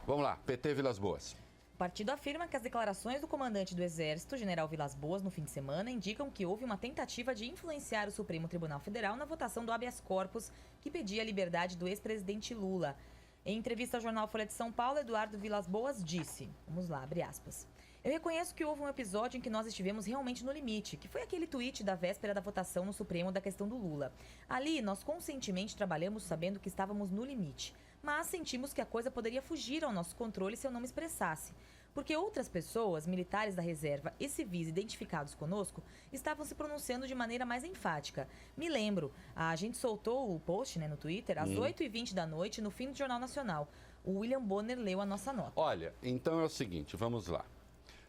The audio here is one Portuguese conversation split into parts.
Vamos lá, PT Vilas Boas. O partido afirma que as declarações do comandante do Exército, general Vilas Boas, no fim de semana, indicam que houve uma tentativa de influenciar o Supremo Tribunal Federal na votação do habeas corpus que pedia a liberdade do ex-presidente Lula. Em entrevista ao jornal Folha de São Paulo, Eduardo Vilas Boas disse, vamos lá, abre aspas, eu reconheço que houve um episódio em que nós estivemos realmente no limite, que foi aquele tweet da véspera da votação no Supremo da questão do Lula. Ali, nós conscientemente trabalhamos sabendo que estávamos no limite, mas sentimos que a coisa poderia fugir ao nosso controle se eu não me expressasse. Porque outras pessoas, militares da reserva e civis identificados conosco, estavam se pronunciando de maneira mais enfática. Me lembro, a gente soltou o post no Twitter às 8h20 da noite, no fim do Jornal Nacional. O William Bonner leu a nossa nota. Olha, então é o seguinte, vamos lá.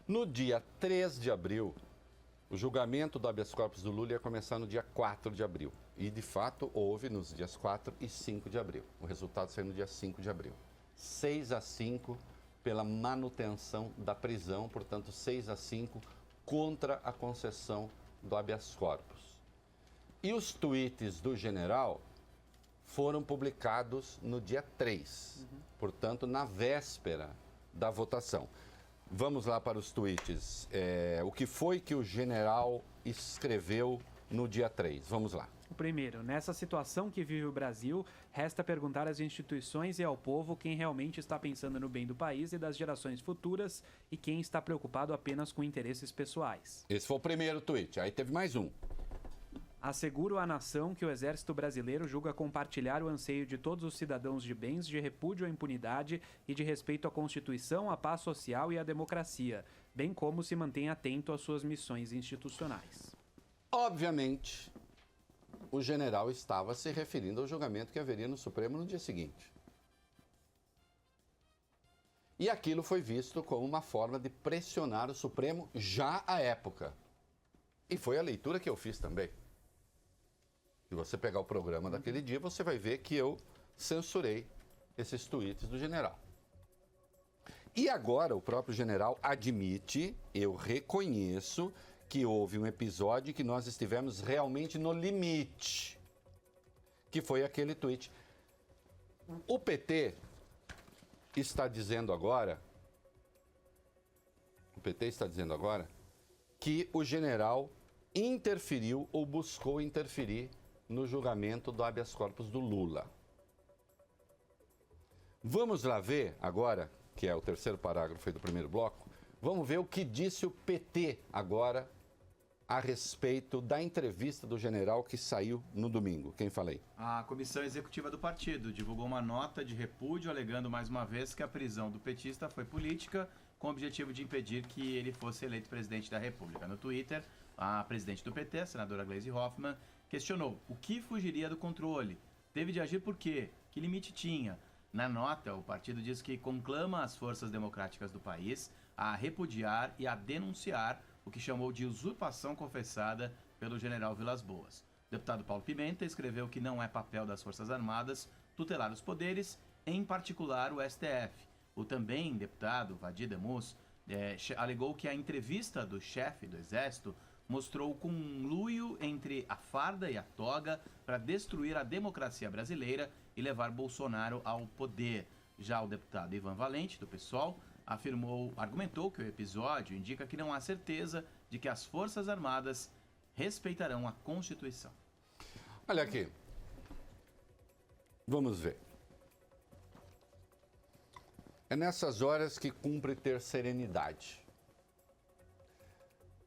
No dia 3 de abril, o julgamento do habeas corpus do Lula ia começar no dia 4 de abril. E, de fato, houve nos dias 4 e 5 de abril. O resultado saiu no dia 5 de abril. 6-5 pela manutenção da prisão, portanto, 6-5 contra a concessão do habeas corpus. E os tweets do general foram publicados no dia 3, portanto, na véspera da votação. Vamos lá para os tweets. O que foi que o general escreveu no dia 3? Vamos lá. O primeiro, nessa situação que vive o Brasil, resta perguntar às instituições e ao povo quem realmente está pensando no bem do país e das gerações futuras e quem está preocupado apenas com interesses pessoais. Esse foi o primeiro tweet. Aí teve mais um. Asseguro à nação que o Exército Brasileiro julga compartilhar o anseio de todos os cidadãos de bens, de repúdio à impunidade e de respeito à Constituição, à paz social e à democracia, bem como se mantém atento às suas missões institucionais. Obviamente, o general estava se referindo ao julgamento que haveria no Supremo no dia seguinte. E aquilo foi visto como uma forma de pressionar o Supremo já à época. E foi a leitura que eu fiz também. Se você pegar o programa daquele dia, você vai ver que eu censurei esses tweets do general. E agora o próprio general admite, eu reconheço, que houve um episódio em que nós estivemos realmente no limite, que foi aquele tweet. O PT está dizendo agora, que o general interferiu ou buscou interferir no julgamento do habeas corpus do Lula. Vamos lá ver agora, que é o terceiro parágrafo aí do primeiro bloco, vamos ver o que disse o PT agora a respeito da entrevista do general que saiu no domingo. Quem fala aí? A comissão executiva do partido divulgou uma nota de repúdio alegando mais uma vez que a prisão do petista foi política, com o objetivo de impedir que ele fosse eleito presidente da República. No Twitter, a presidente do PT, a senadora Gleisi Hoffmann, questionou o que fugiria do controle. Teve de agir por quê? Que limite tinha? Na nota, o partido diz que conclama as forças democráticas do país a repudiar e a denunciar o que chamou de usurpação confessada pelo general Vilas Boas. O deputado Paulo Pimenta escreveu que não é papel das Forças Armadas tutelar os poderes, em particular o STF. O também deputado Vadir Demus alegou que a entrevista do chefe do Exército mostrou conluio entre a farda e a toga para destruir a democracia brasileira e levar Bolsonaro ao poder. Já o deputado Ivan Valente, do PSOL, argumentou que o episódio indica que não há certeza de que as Forças Armadas respeitarão a Constituição. Olha aqui. Vamos ver. É nessas horas que cumpre ter serenidade.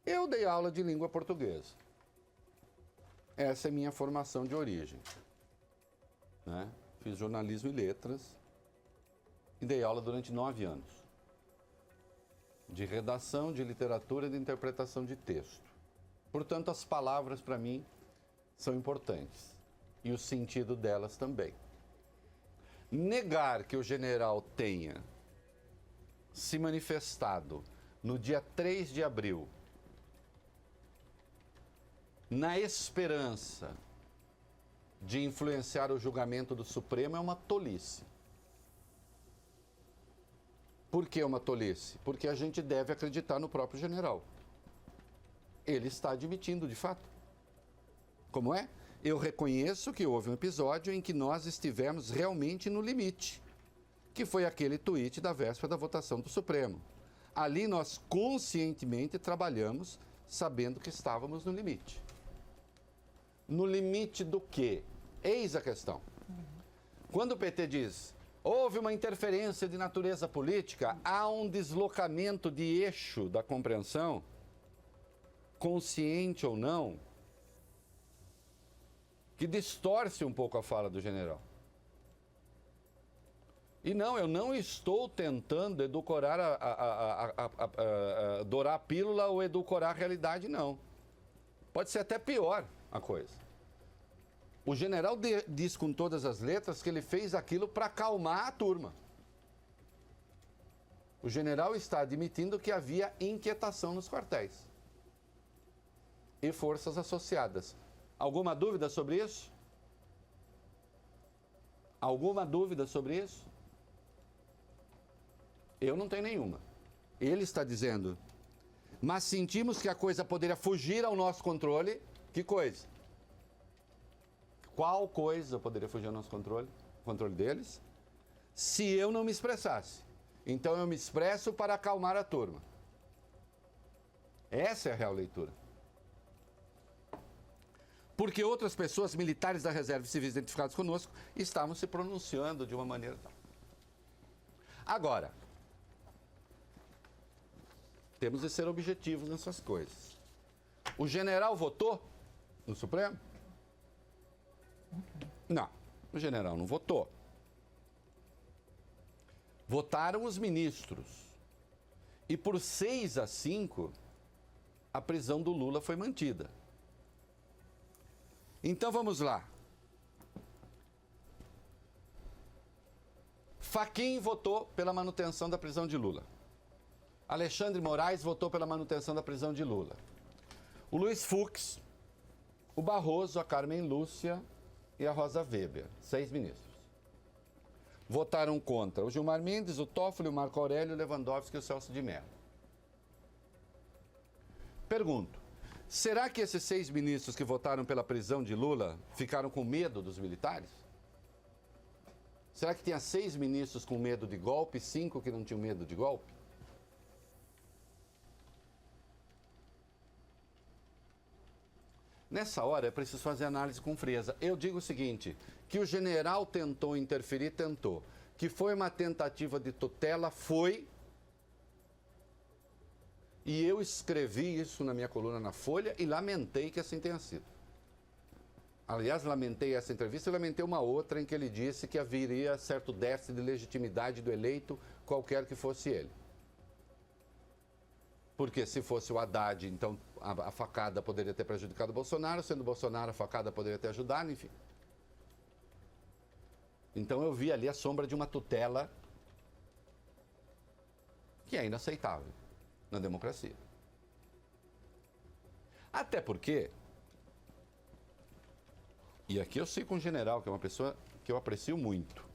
Eu dei aula de língua portuguesa. Essa é minha formação de origem. Né? Fiz jornalismo e letras e dei aula durante 9 anos. De redação, de literatura e de interpretação de texto. Portanto, as palavras para mim são importantes. E o sentido delas também. Negar que o general tenha se manifestado no dia 3 de abril na esperança de influenciar o julgamento do Supremo é uma tolice. Por que uma tolice? Porque a gente deve acreditar no próprio general. Ele está admitindo, de fato. Como é? Eu reconheço que houve um episódio em que nós estivemos realmente no limite. que foi aquele tweet da véspera da votação do Supremo. Ali nós conscientemente trabalhamos sabendo que estávamos no limite. No limite do quê? Eis a questão. Quando o PT diz, houve uma interferência de natureza política, há um deslocamento de eixo da compreensão, consciente ou não, que distorce um pouco a fala do general. E não, eu não estou tentando edulcorar dourar a pílula ou edulcorar a realidade, não. Pode ser até pior a coisa. O general diz com todas as letras que ele fez aquilo para acalmar a turma. O general está admitindo que havia inquietação nos quartéis e forças associadas. Alguma dúvida sobre isso? Alguma dúvida sobre isso? Eu não tenho nenhuma. Ele está dizendo, mas sentimos que a coisa poderia fugir ao nosso controle. Que coisa? Qual coisa poderia fugir ao nosso controle? O controle deles? Se eu não me expressasse. Então eu me expresso para acalmar a turma. Essa é a real leitura. Porque outras pessoas, militares da reserva e civis identificados conosco, estavam se pronunciando de uma maneira tal. Agora, temos de ser objetivos nessas coisas. O general votou no Supremo? Não, o general não votou. Votaram os ministros. E por 6-5, a prisão do Lula foi mantida. Então vamos lá. Fachin votou pela manutenção da prisão de Lula. Alexandre Moraes votou pela manutenção da prisão de Lula. O Luiz Fux, o Barroso, a Carmen Lúcia e a Rosa Weber, 6 ministros. Votaram contra o Gilmar Mendes, o Toffoli, o Marco Aurélio, o Lewandowski e o Celso de Mello. Pergunto, será que esses 6 ministros que votaram pela prisão de Lula ficaram com medo dos militares? Será que tinha 6 ministros com medo de golpe e 5 que não tinham medo de golpe? Nessa hora é preciso fazer análise com frieza. Eu digo o seguinte, que o general tentou interferir, tentou. Que foi uma tentativa de tutela, foi. E eu escrevi isso na minha coluna na Folha e lamentei que assim tenha sido. Aliás, lamentei essa entrevista e lamentei uma outra em que ele disse que haveria certo déficit de legitimidade do eleito, qualquer que fosse ele. Porque se fosse o Haddad, então a facada poderia ter prejudicado o Bolsonaro, sendo o Bolsonaro, a facada poderia ter ajudado, enfim. Então eu vi ali a sombra de uma tutela que é inaceitável na democracia. Até porque, e aqui eu sei com um general, que é uma pessoa que eu aprecio muito,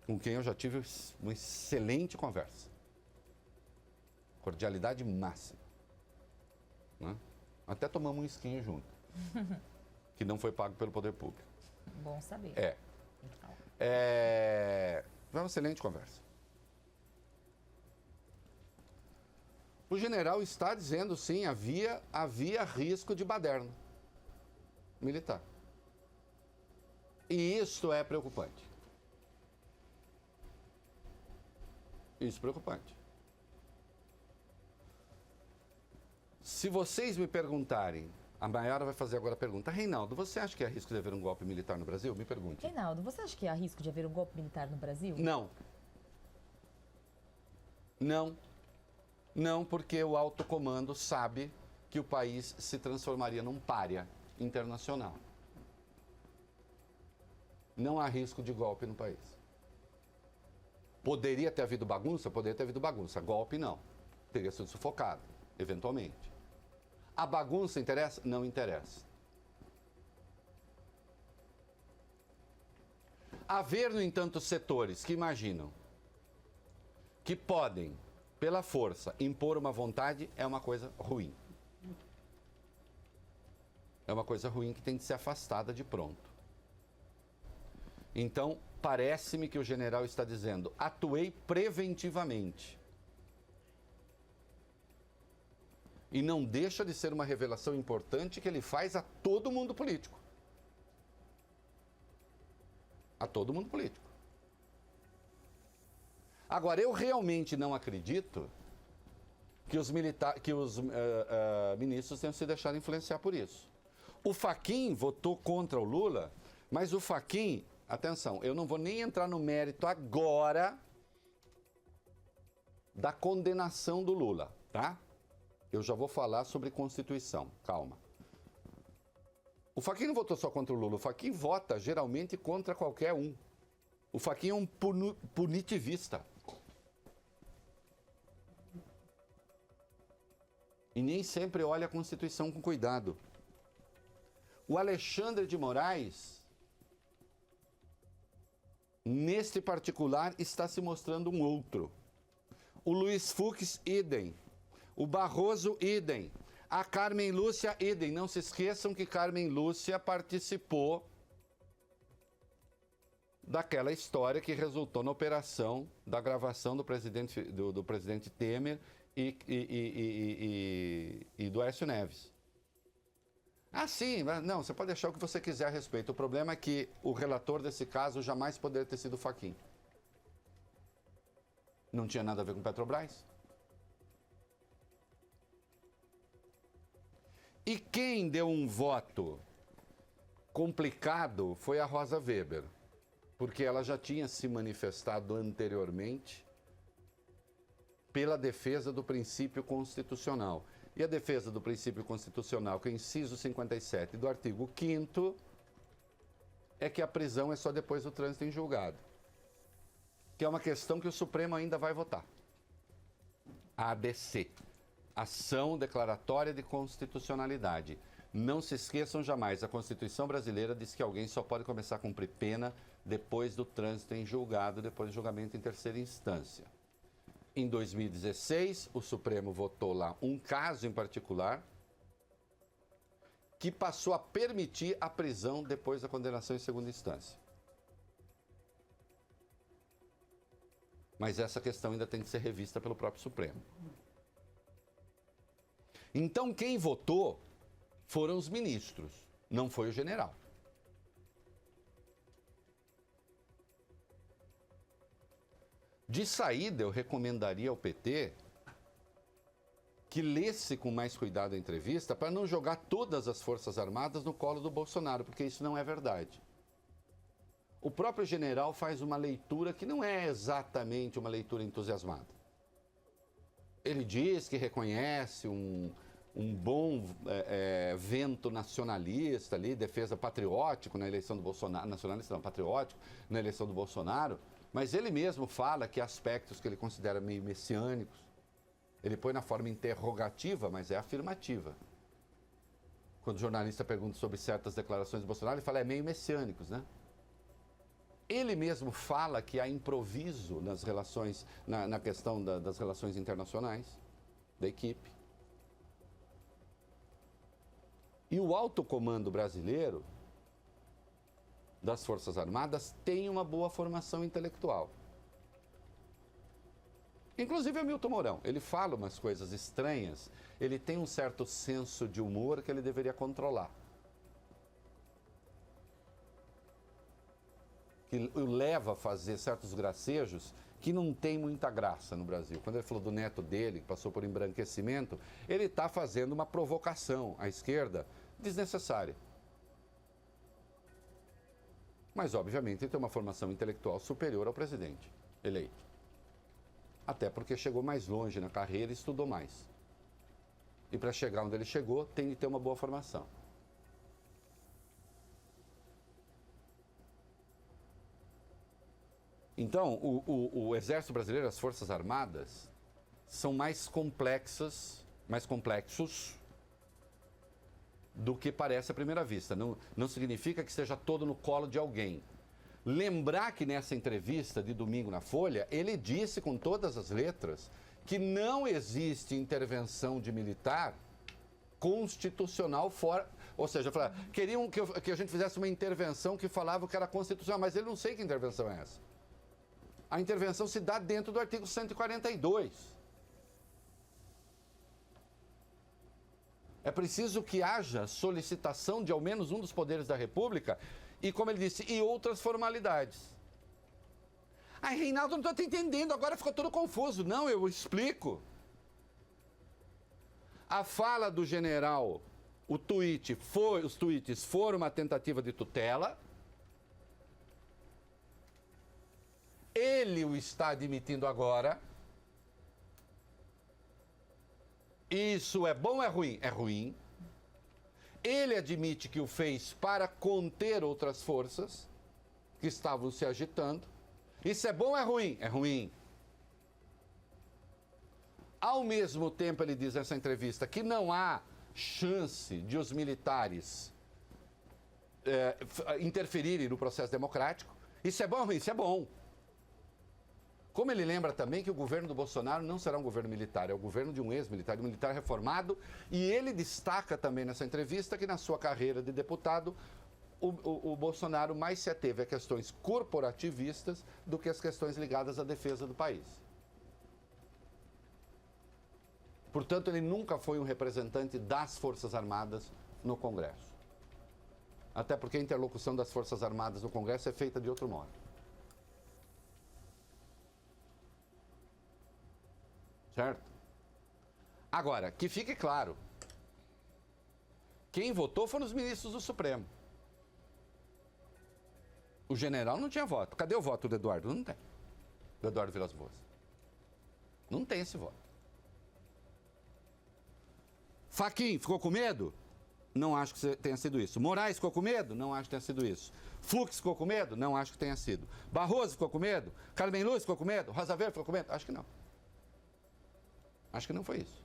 com quem eu já tive uma excelente conversa. Cordialidade máxima. Né? Até tomamos um esquinho junto. Que não foi pago pelo poder público. Bom saber. Foi uma excelente conversa. O general está dizendo, sim, havia risco de baderna militar. E isso é preocupante. Isso é preocupante. Se vocês me perguntarem, a Maiara vai fazer agora a pergunta, Reinaldo, você acha que há risco de haver um golpe militar no Brasil? Me pergunte. Reinaldo, você acha que há risco de haver um golpe militar no Brasil? Não. Não. Não, porque o alto comando sabe que o país se transformaria num pária internacional. Não há risco de golpe no país. Poderia ter havido bagunça? Poderia ter havido bagunça. Golpe, não. Teria sido sufocado, eventualmente. A bagunça interessa? Não interessa. Haver, no entanto, setores que imaginam que podem, pela força, impor uma vontade é uma coisa ruim. É uma coisa ruim que tem de ser afastada de pronto. Então, Parece-me que o general está dizendo, atuei preventivamente. E não deixa de ser uma revelação importante que ele faz a todo mundo político. A todo mundo político. Agora, eu realmente não acredito que os ministros tenham se deixado influenciar por isso. O Fachin votou contra o Lula, mas o Fachin, atenção, eu não vou nem entrar no mérito agora da condenação do Lula, tá? Eu já vou falar sobre Constituição, calma. O Fachin não votou só contra o Lula, o Fachin vota geralmente contra qualquer um. O Fachin é um punitivista. E nem sempre olha a Constituição com cuidado. O Alexandre de Moraes, neste particular, está se mostrando um outro. O Luiz Fux, idem. O Barroso, idem. A Carmen Lúcia, idem. Não se esqueçam que Carmen Lúcia participou daquela história que resultou na operação da gravação do presidente Temer e do Aécio Neves. Ah, sim, não, você pode deixar o que você quiser a respeito. O problema é que o relator desse caso jamais poderia ter sido o Fachin. Não tinha nada a ver com Petrobras. E quem deu um voto complicado foi a Rosa Weber, porque ela já tinha se manifestado anteriormente pela defesa do princípio constitucional. E a defesa do princípio constitucional, que é o inciso 57 do artigo 5º, é que a prisão é só depois do trânsito em julgado. Que é uma questão que o Supremo ainda vai votar. A ADC, Ação Declaratória de Constitucionalidade. Não se esqueçam jamais, a Constituição brasileira diz que alguém só pode começar a cumprir pena depois do trânsito em julgado, depois do julgamento em terceira instância. Em 2016, o Supremo votou lá um caso em particular que passou a permitir a prisão depois da condenação em segunda instância. Mas essa questão ainda tem que ser revista pelo próprio Supremo. Então, quem votou foram os ministros, não foi o general. De saída, eu recomendaria ao PT que lesse com mais cuidado a entrevista para não jogar todas as Forças Armadas no colo do Bolsonaro, porque isso não é verdade. O próprio general faz uma leitura que não é exatamente uma leitura entusiasmada. Ele diz que reconhece um bom vento nacionalista ali, defesa patriótico na eleição do Bolsonaro, nacionalista não, patriótico na eleição do Bolsonaro, mas ele mesmo fala que há aspectos que ele considera meio messiânicos. Ele põe na forma interrogativa, mas é afirmativa. Quando o jornalista pergunta sobre certas declarações do Bolsonaro, ele fala, meio messiânicos, né? Ele mesmo fala que há improviso nas relações, na questão das relações internacionais, da equipe. E o alto comando brasileiro das Forças Armadas tem uma boa formação intelectual. Inclusive o Milton Mourão, ele fala umas coisas estranhas, ele tem um certo senso de humor que ele deveria controlar. Que o leva a fazer certos gracejos que não tem muita graça no Brasil. Quando ele falou do neto dele, que passou por embranquecimento, ele está fazendo uma provocação à esquerda desnecessária. Mas, obviamente, ele tem uma formação intelectual superior ao presidente eleito. Até porque chegou mais longe na carreira e estudou mais. E para chegar onde ele chegou, tem que ter uma boa formação. Então, o Exército Brasileiro, as Forças Armadas, são mais complexos do que parece à primeira vista. Não significa que esteja todo no colo de alguém. Lembrar que nessa entrevista de domingo na Folha, ele disse com todas as letras que não existe intervenção de militar constitucional Ou seja, queriam que a gente fizesse uma intervenção que falava que era constitucional, mas ele não sei que intervenção é essa. A intervenção se dá dentro do artigo 142. É preciso que haja solicitação de ao menos um dos poderes da República e, como ele disse, e outras formalidades. Ai, Reinaldo, não estou entendendo, agora ficou tudo confuso. Não, eu explico. A fala do general, os tweets foram uma tentativa de tutela. Ele o está admitindo agora. Isso é bom ou é ruim? É ruim. Ele admite que o fez para conter outras forças que estavam se agitando. Isso é bom ou é ruim? É ruim. Ao mesmo tempo, ele diz nessa entrevista que não há chance de os militares interferirem no processo democrático. Isso é bom ou ruim? Isso é bom. Como ele lembra também que o governo do Bolsonaro não será um governo militar, é o governo de um ex-militar, de um militar reformado, e ele destaca também nessa entrevista que na sua carreira de deputado, o Bolsonaro mais se ateve a questões corporativistas do que as questões ligadas à defesa do país. Portanto, ele nunca foi um representante das Forças Armadas no Congresso. Até porque a interlocução das Forças Armadas no Congresso é feita de outro modo. Certo? Agora, que fique claro, quem votou foram os ministros do Supremo. O general não tinha voto. Cadê o voto do Eduardo? Não tem. Do Eduardo Vilas Boas. Não tem esse voto. Fachin ficou com medo? Não acho que tenha sido isso. Moraes ficou com medo? Não acho que tenha sido isso. Fux ficou com medo? Não acho que tenha sido. Barroso ficou com medo? Carmen Lúcia ficou com medo? Rosa Weber ficou com medo? Acho que não. Acho que não foi isso.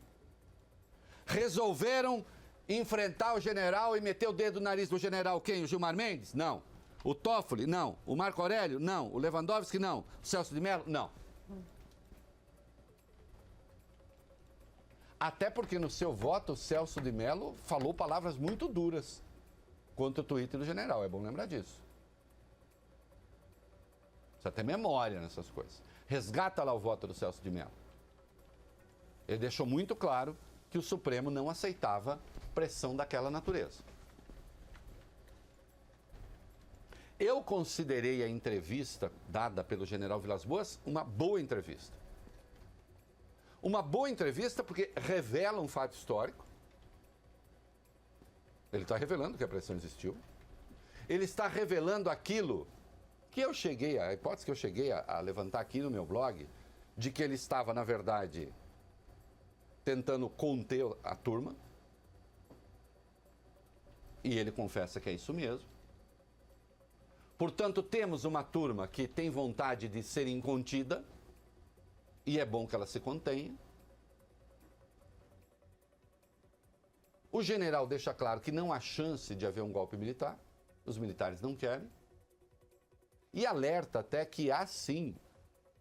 Resolveram enfrentar o general e meter o dedo no nariz do general quem? O Gilmar Mendes? Não. O Toffoli? Não. O Marco Aurélio? Não. O Lewandowski? Não. O Celso de Mello? Não. Até porque no seu voto o Celso de Mello falou palavras muito duras contra o Twitter do general. É bom lembrar disso. Precisa ter memória nessas coisas. Resgata lá o voto do Celso de Mello. Ele deixou muito claro que o Supremo não aceitava pressão daquela natureza. Eu considerei a entrevista dada pelo general Vilas Boas uma boa entrevista. Uma boa entrevista porque revela um fato histórico. Ele está revelando que a pressão existiu. Ele está revelando aquilo que a hipótese que eu cheguei a levantar aqui no meu blog, de que ele estava, na verdade, tentando conter a turma. E ele confessa que é isso mesmo. Portanto, temos uma turma que tem vontade de ser incontida, e é bom que ela se contenha. O general deixa claro que não há chance de haver um golpe militar, os militares não querem, e alerta até que há sim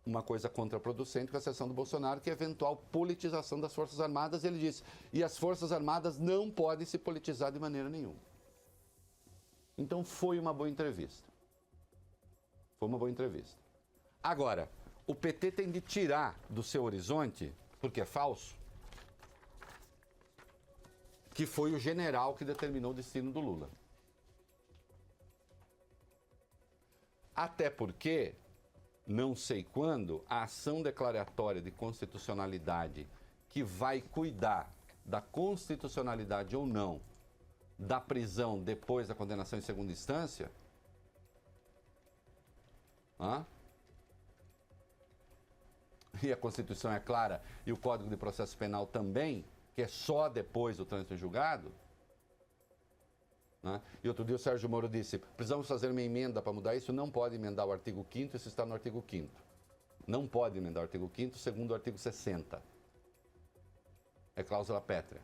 uma coisa contraproducente com a seção do Bolsonaro, que é a eventual politização das Forças Armadas. Ele diz, e as Forças Armadas não podem se politizar de maneira nenhuma. Então foi uma boa entrevista. Foi uma boa entrevista. Agora, o PT tem de tirar do seu horizonte, porque é falso, que foi o general que determinou o destino do Lula. Até porque, não sei quando, a ação declaratória de constitucionalidade que vai cuidar da constitucionalidade ou não da prisão depois da condenação em segunda instância, e a Constituição é clara, e o Código de Processo Penal também, que é só depois do trânsito em julgado. E outro dia o Sérgio Moro disse, precisamos fazer uma emenda para mudar isso, não pode emendar o artigo 5º, isso está no artigo 5º. Não pode emendar o artigo 5º, segundo o artigo 60. É cláusula pétrea.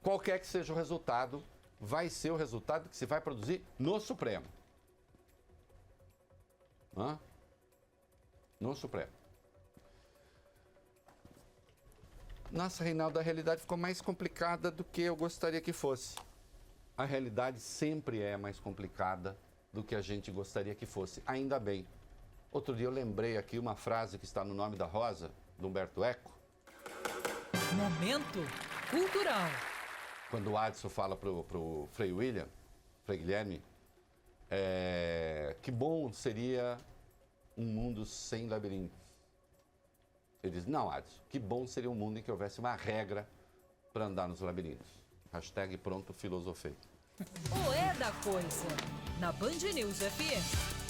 Qualquer que seja o resultado, vai ser o resultado que se vai produzir no Supremo. No Supremo. Nossa, Reinaldo, a realidade ficou mais complicada do que eu gostaria que fosse. A realidade sempre é mais complicada do que a gente gostaria que fosse. Ainda bem. Outro dia eu lembrei aqui uma frase que está no Nome da Rosa, do Humberto Eco. Momento cultural. Quando o Adson fala pro Frei Guilherme, que bom seria um mundo sem labirintos. Ele diz, não, Adson, que bom seria um mundo em que houvesse uma regra para andar nos labirintos. Hashtag pronto, filosofei. O É da Coisa, na Band News FM.